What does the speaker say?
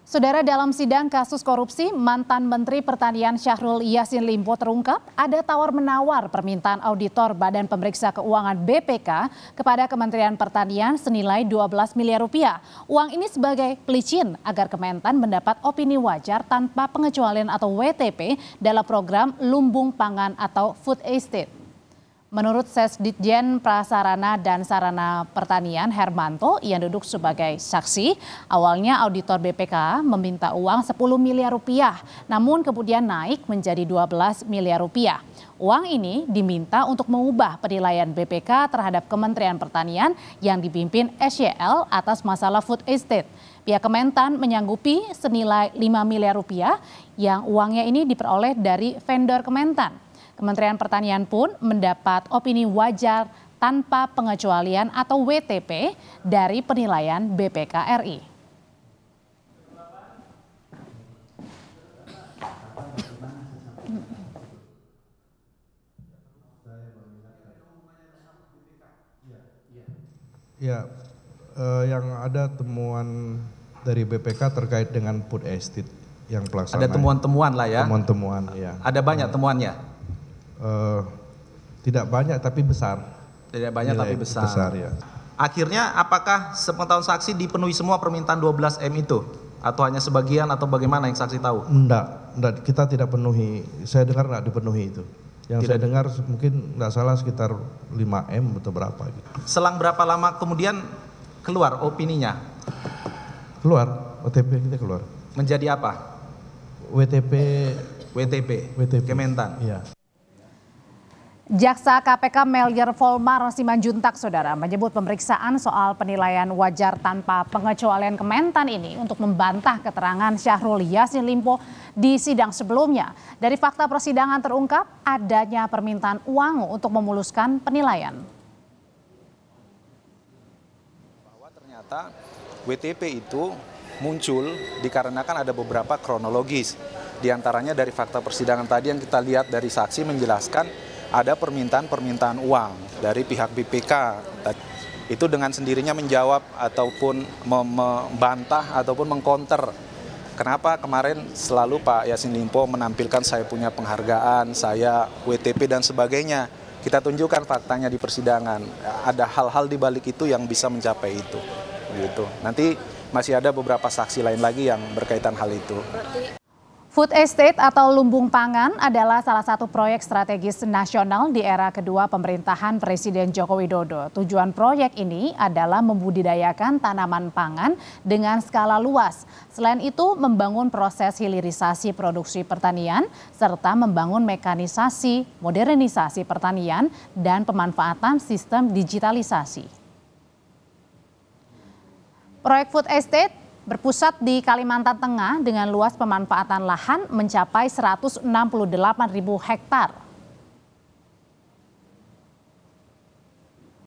Saudara, dalam sidang kasus korupsi, mantan Menteri Pertanian Syahrul Yassin Limpo terungkap ada tawar-menawar permintaan auditor Badan Pemeriksa Keuangan BPK kepada Kementerian Pertanian senilai 12 miliar rupiah. Uang ini sebagai pelicin agar Kementan mendapat opini wajar tanpa pengecualian atau WTP dalam program Lumbung Pangan atau Food Estate. Menurut Sesditjen Prasarana dan Sarana Pertanian Hermanto yang duduk sebagai saksi, awalnya auditor BPK meminta uang 10 miliar rupiah, namun kemudian naik menjadi 12 miliar rupiah. Uang ini diminta untuk mengubah penilaian BPK terhadap Kementerian Pertanian yang dipimpin SYL atas masalah food estate. Pihak Kementan menyanggupi senilai 5 miliar rupiah yang uangnya ini diperoleh dari vendor Kementan. Kementerian Pertanian pun mendapat opini wajar tanpa pengecualian atau WTP dari penilaian BPK RI. Ya, yang ada temuan dari BPK terkait dengan food estate yang pelaksanaan. Ada temuan-temuan lah ya? Temuan-temuan, ya. Ada banyak temuannya? Tidak banyak tapi besar. Tidak banyak tapi besar. Besar, ya. Akhirnya apakah sepengetahuan saksi dipenuhi semua permintaan 12 M itu? Atau hanya sebagian atau bagaimana yang saksi tahu? Enggak, kita tidak penuhi. Saya dengar enggak dipenuhi itu. Yang saya dengar mungkin enggak salah sekitar 5 M atau berapa gitu. Selang berapa lama kemudian keluar opininya? Keluar, WTP kita keluar. Menjadi apa? WTP Kementan. Iya. Jaksa KPK Melyer Volmar Simanjuntak, saudara, menyebut pemeriksaan soal penilaian wajar tanpa pengecualian Kementan ini untuk membantah keterangan Syahrul Yassin Limpo di sidang sebelumnya. Dari fakta persidangan terungkap adanya permintaan uang untuk memuluskan penilaian. Bahwa ternyata WTP itu muncul dikarenakan ada beberapa kronologis. Di antaranya dari fakta persidangan tadi yang kita lihat dari saksi menjelaskan ada permintaan uang dari pihak BPK. Itu dengan sendirinya menjawab ataupun membantah ataupun mengkonter. Kenapa kemarin selalu Pak Yassin Limpo menampilkan saya punya penghargaan, saya WTP dan sebagainya. Kita tunjukkan faktanya di persidangan. Ada hal-hal di balik itu yang bisa mencapai itu. Gitu. Nanti masih ada beberapa saksi lain lagi yang berkaitan hal itu. Food Estate atau lumbung pangan adalah salah satu proyek strategis nasional di era kedua pemerintahan Presiden Joko Widodo. Tujuan proyek ini adalah membudidayakan tanaman pangan dengan skala luas. Selain itu, membangun proses hilirisasi produksi pertanian, serta membangun mekanisasi, modernisasi pertanian, dan pemanfaatan sistem digitalisasi. Proyek Food Estate berpusat di Kalimantan Tengah dengan luas pemanfaatan lahan mencapai 168.000 hektar.